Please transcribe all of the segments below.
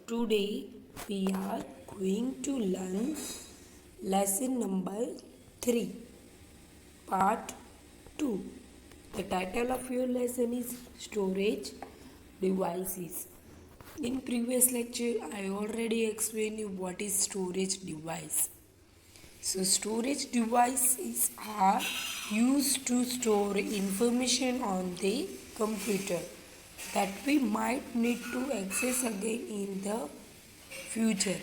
Today we are going to learn lesson number 3, part 2. The title of your lesson is Storage Devices. In previous lecture, I already explained you what is storage device. So storage devices are used to store information on the computer that we might need to access again in the future.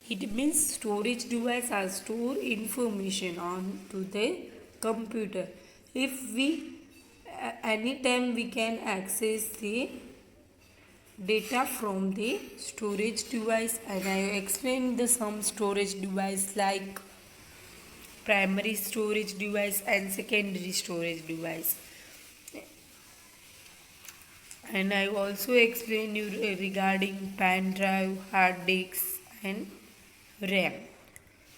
It means storage device are store information on to the computer. If we anytime we can access the data from the storage device, and I explained the some storage device like primary storage device and secondary storage device, and I also explained you regarding pen drive, hard disks and RAM.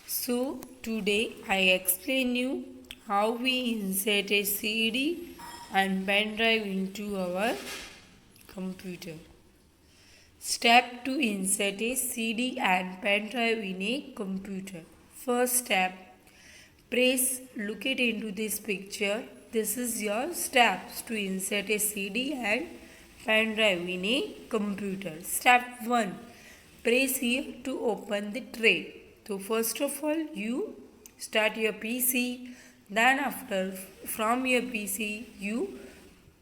So today I explain you how we insert a CD and pen drive into our computer. Step to insert a CD and pen drive in a computer. First step, look it into this picture. This is your steps to insert a CD and pen drive in a computer. Step 1, press here to open the tray. So first of all, you start your PC. Then after, from your PC, you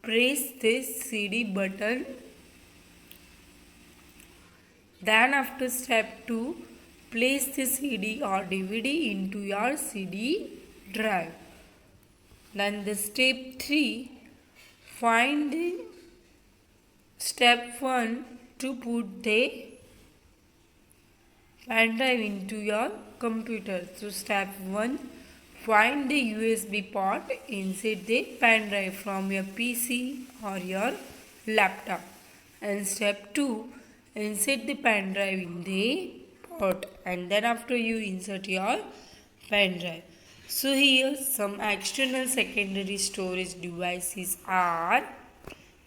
press this CD button. Then after step 2, place the CD or DVD into your CD drive. Then the step 3, find the step 1 to put the pen drive into your computer. So step 1, find the USB port, insert the pen drive from your PC or your laptop. And step 2, insert the pen drive in the port, and then after you insert your pen drive. So here some external secondary storage devices are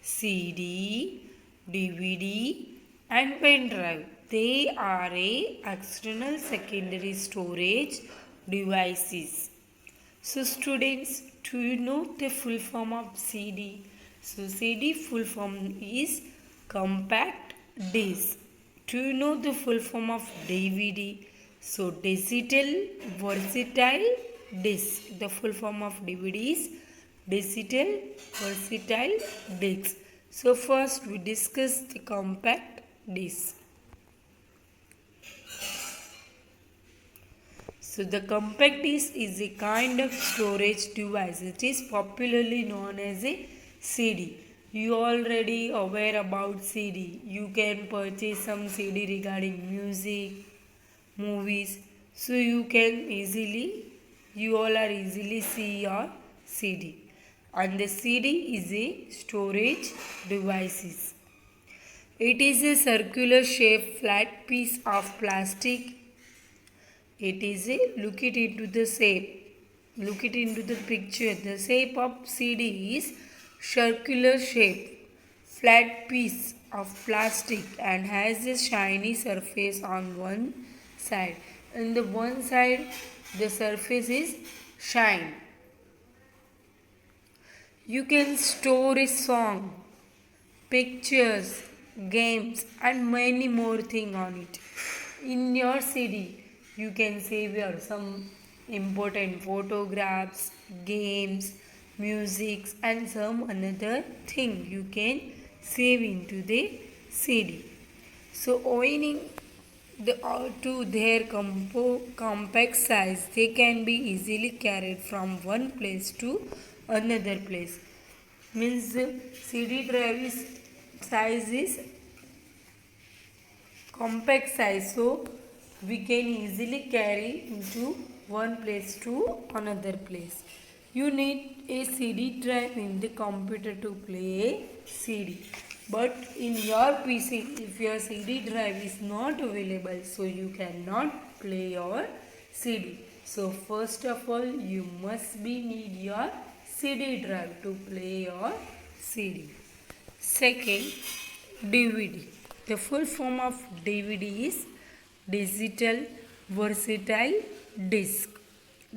CD, DVD and pen drive. They are a external secondary storage devices. So students, do you know the full form of CD? So CD full form is compact disc. Do you know the full form of DVD? So digital versatile disc. The full form of DVD is digital versatile disc. So first we discuss the compact disc. So the compact disc is a kind of storage device. It is popularly known as a CD. You already aware about CD. You can purchase some CD regarding music, movies. So you all are easily see your CD. And the CD is a storage devices. It is a circular shaped flat piece of plastic. It is a, look it into the picture. The shape of CD is circular shape, flat piece of plastic and has a shiny surface on one side. On the one side, the surface is shine. You can store a song, pictures, games and many more things on it. In your CD, you can save your some important photographs, games, music and some another thing you can save into the CD. So owing to their compact size, they can be easily carried from one place to another place. Means the CD drive size is compact size, so we can easily carry into one place to another place. You need a CD drive in the computer to play a CD. But in your PC, if your CD drive is not available, so you cannot play your CD. So first of all, you must need your CD drive to play your CD. Second, DVD. The full form of DVD is Digital Versatile Disc.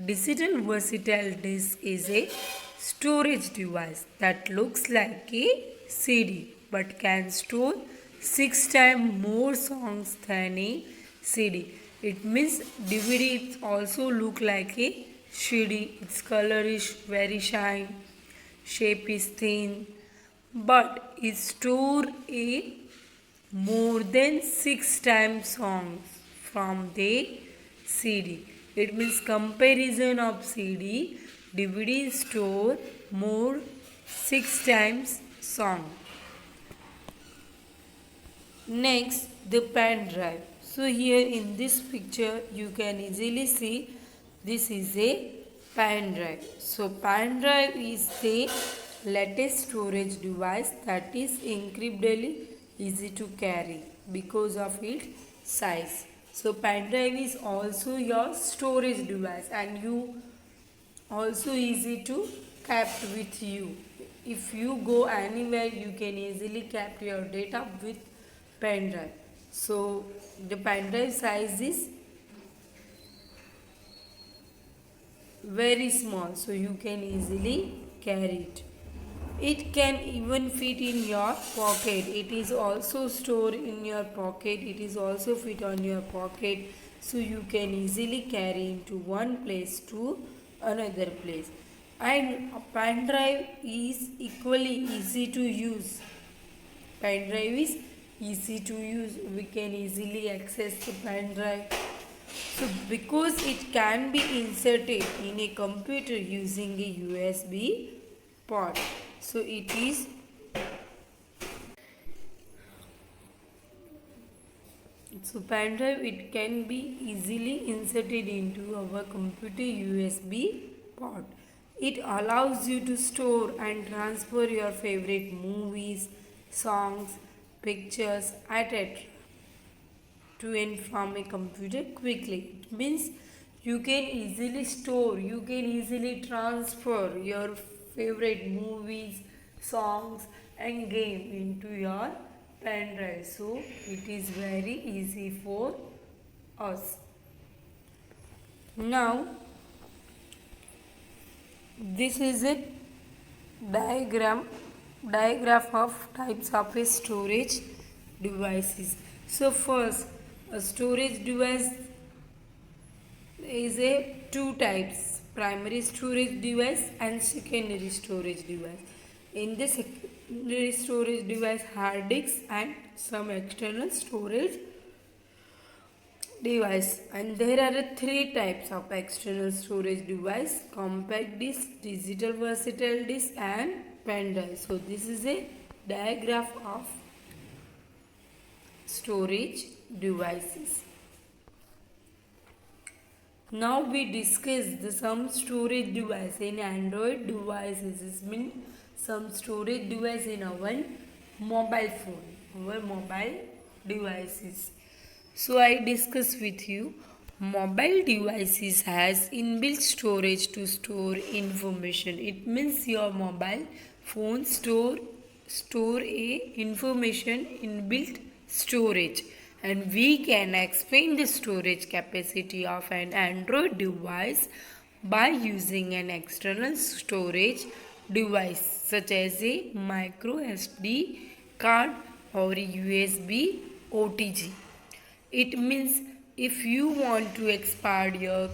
Digital Versatile Disc is a storage device that looks like a CD but can store 6 times more songs than a CD. It means DVD it also look like a CD. Its color is very shine, shape is thin, but it store a more than 6 times songs from the CD. It means comparison of CD, DVD store more 6 times song. Next, the pen drive. So here in this picture you can easily see this is a pen drive. So pen drive is the latest storage device that is incredibly easy to carry because of its size. So pen drive is also your storage device and you also easy to kept with you. If you go anywhere you can easily keep your data with pen drive. So the pen drive size is very small, so you can easily carry it. It can even fit in your pocket. It is also stored in your pocket. It is also fit on your pocket, so you can easily carry into one place to another place. And a pen drive is equally easy to use. Pen drive is easy to use. We can easily access the pen drive. So because it can be inserted in a computer using a USB port. So it is pen drive it can be easily inserted into our computer USB port. It allows you to store and transfer your favorite movies, songs, pictures, etc. to and from a computer quickly. It means you can easily store, you can easily transfer your favorite movies, songs and game into your pen drive. So it is very easy for us. Now this is a diagram of types of a storage devices. So first, a storage device is a two types, primary storage device and secondary storage device. In the secondary storage device, hard disk and some external storage device. And there are three types of external storage device: compact disc, digital versatile disc and pen drive. So this is a diagram of storage devices. Now we discuss some storage device in Android devices. This means some storage device in our mobile phone, our mobile devices. So I discuss with you, mobile devices has inbuilt storage to store information. It means your mobile phone store a information inbuilt storage, and we can explain the storage capacity of an Android device by using an external storage device such as a micro SD card or a USB OTG. It means if you want to expand your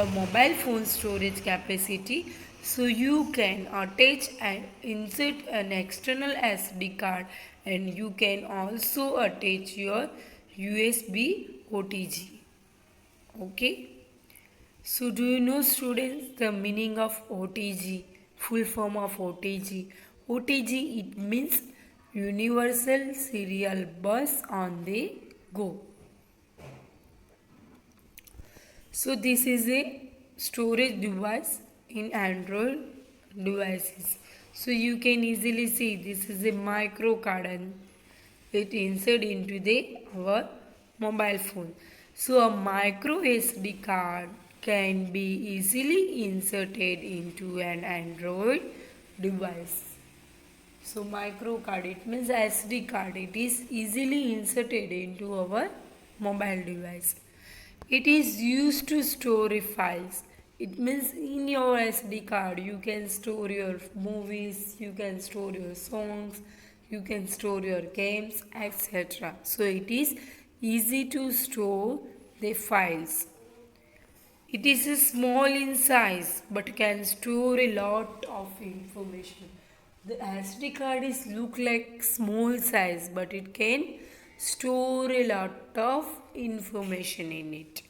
mobile phone storage capacity, so you can attach and insert an external SD card, and you can also attach your USB OTG. Okay. So do you know, students, the meaning of OTG, full form of OTG? OTG it means Universal Serial Bus on the Go. So this is a storage device in Android devices. So you can easily see this is a micro card and it insert into our mobile phone. So a micro SD card can be easily inserted into an Android device. So micro card, it means SD card. It is easily inserted into our mobile device. It is used to store files. It means in your SD card you can store your movies, you can store your songs, you can store your games, etc. So it is easy to store the files. It is small in size but can store a lot of information. The SD card is look like small size but it can store a lot of information in it.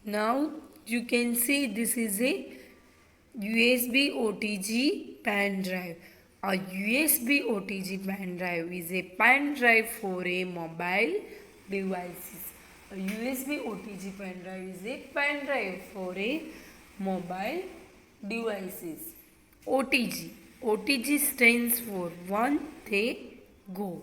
Now you can see this is a USB OTG pen drive. A USB OTG pen drive is a pen drive for a mobile devices. A USB OTG pen drive is a pen drive for a mobile devices. OTG. OTG stands for one they go.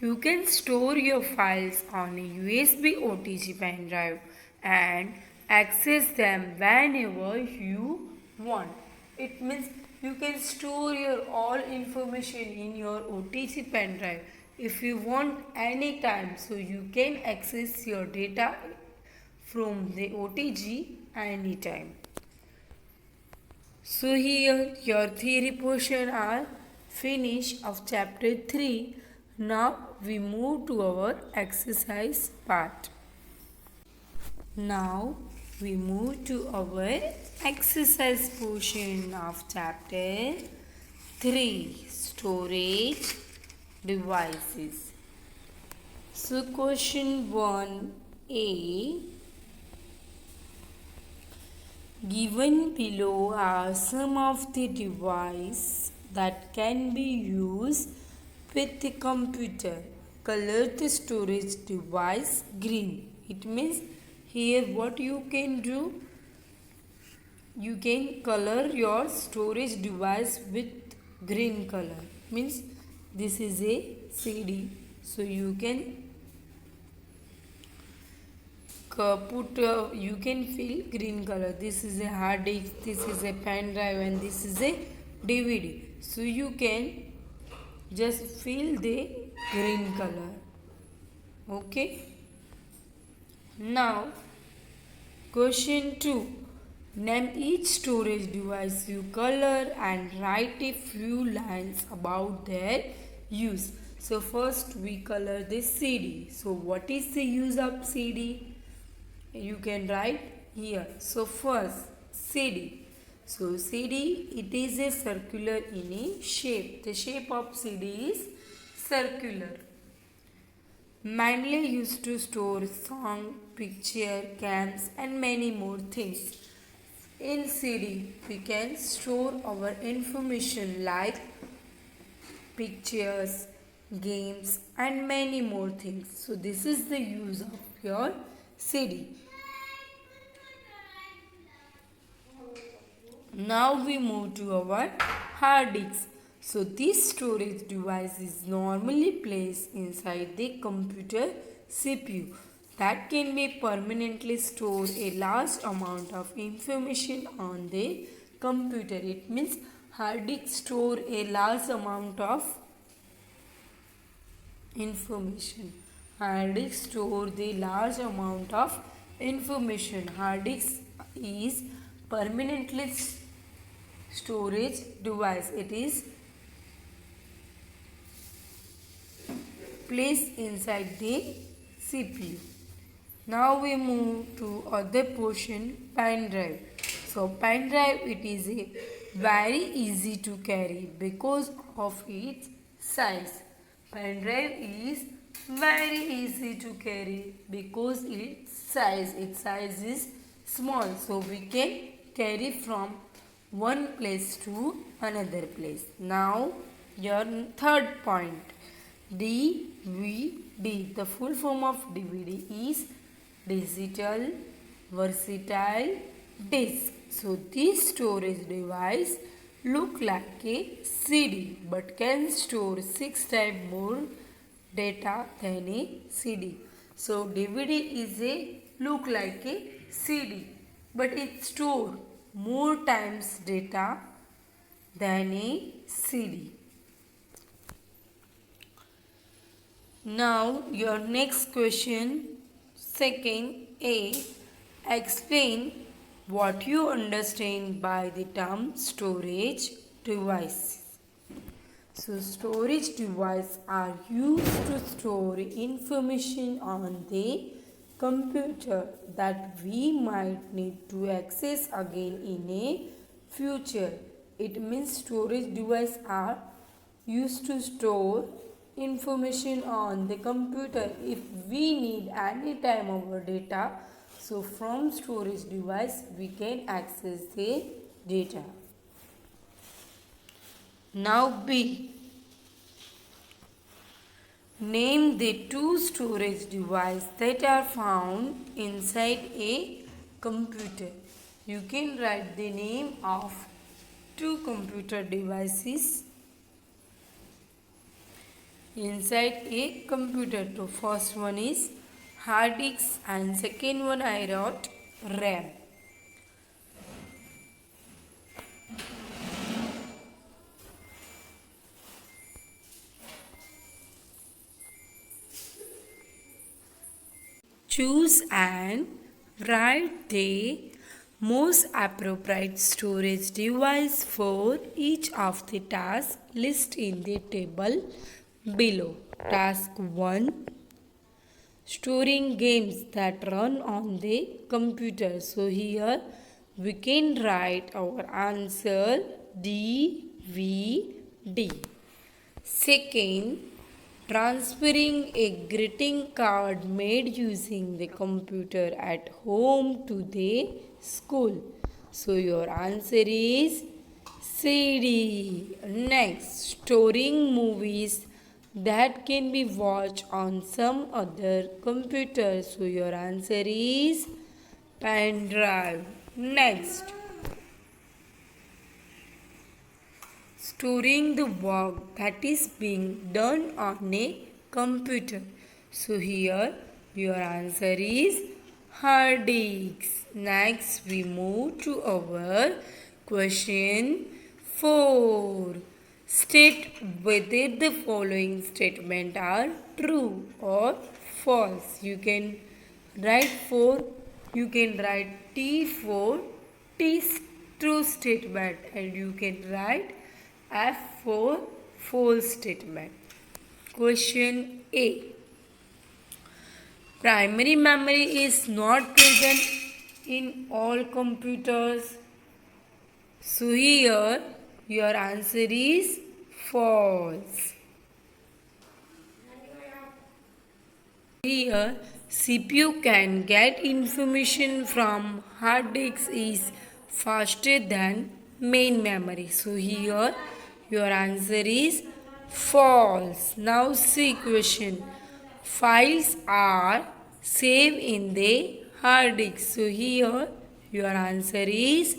You can store your files on a USB OTG pen drive and access them whenever you want. It means you can store your all information in your OTG pen drive if you want anytime, so you can access your data from the OTG anytime. So here your theory portion are finished of chapter 3. Now we move to our exercise part. Now we move to our exercise portion of chapter 3, storage devices. So question 1a, given below are some of the devices that can be used with the computer. Color the storage device green. It means here what you can do, you can color your storage device with green color. Means this is a CD, so you can you can fill green color. This is a hard disk, this is a pen drive, and this is a DVD. So you can just fill the green color. Okay. Now question 2. Name each storage device you color and write a few lines about their use. So first we color the CD. So what is the use of CD? You can write here. So first CD. So CD, it is a circular in a shape. The shape of CD is circular. Mainly used to store song, picture, games and many more things. In CD, we can store our information like pictures, games and many more things. So this is the use of your CD. Now we move to our hard disk. So this storage device is normally placed inside the computer CPU that can be permanently store a large amount of information on the computer. It means hard disk store a large amount of information. Hard disk store the large amount of information. Hard disk is permanently storage device. It is placed inside the CPU. Now we move to other portion, pen drive. So pen drive, it is a very easy to carry because of its size. Pen drive is very easy to carry because its size. Its size is small, so we can carry from one place to another place. Now your third point, DVD. The full form of DVD is digital versatile disk. So this storage device look like a CD but can store 6 times more data than a CD. So DVD is a look like a CD but it store more times data than a CD. Now your next question, second A, explain what you understand by the term storage device. So storage devices are used to store information on the computer that we might need to access again in a future. It means storage devices are used to store information on the computer if we need any time our data. So from storage device we can access the data. Now B. Name the two storage devices that are found inside a computer. You can write the name of two computer devices inside a computer. So first one is hard disk and second one I wrote RAM. Choose and write the most appropriate storage device for each of the tasks listed in the table below. Task 1, storing games that run on the computer. So here we can write our answer DVD. Second, transferring a greeting card made using the computer at home to the school. So your answer is CD. Next, storing movies that can be watched on some other computer. So your answer is pen drive. Next, storing the work that is being done on a computer. So here your answer is hard disk. Next we move to our question 4. State whether the following statement are true or false. You can write T for T true statement and you can write F for false statement. Question A. Primary memory is not present in all computers. So here your answer is false. Here CPU can get information from hard disk is faster than main memory. So here your answer is false. Now see question. Files are saved in the hard disk. So here your answer is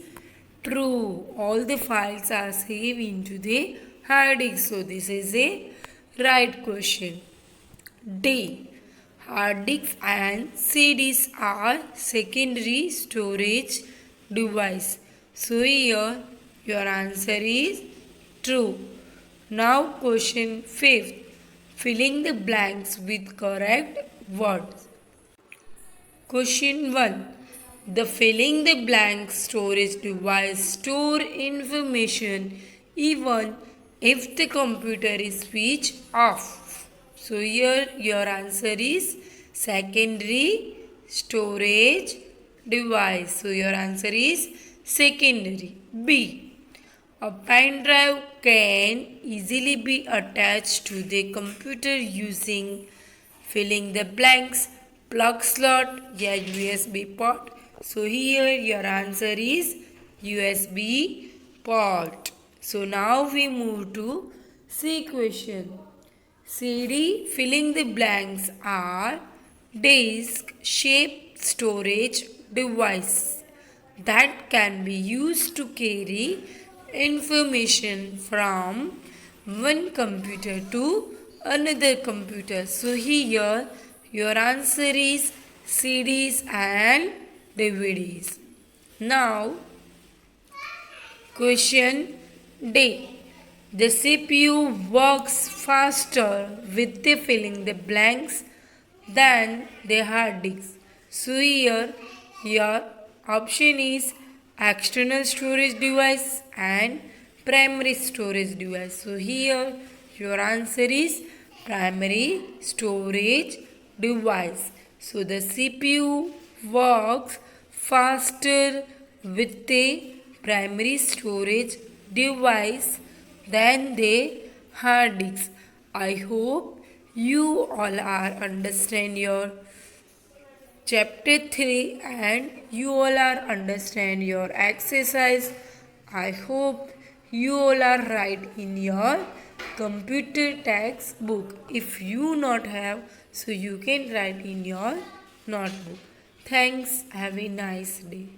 true. All the files are saved into the hard disk. So this is a right question. D. Hard disks and CDs are secondary storage device. So here your answer is true. Now question 5th. Filling the blanks with correct words. Question 1. The filling the blanks storage device store information even if the computer is switched off. So here your answer is secondary storage device. So your answer is secondary. B. A pen drive can easily be attached to the computer using filling the blanks, plug slot, या USB port. So here your answer is USB port. So now we move to C question. CD filling the blanks are disk shaped storage device that can be used to carry information from one computer to another computer. So here your answer is CDs and DVDs. Now question D. The CPU works faster with the filling the blanks than the hard disk. So here your option is external storage device and primary storage device. So here your answer is primary storage device. So the CPU works faster with the primary storage device than the hard disk. I hope you all are understand your chapter 3 and you all are understand your exercise. I hope you all are right in your computer textbook. If you not have, so you can write in your notebook. Thanks. Have a nice day.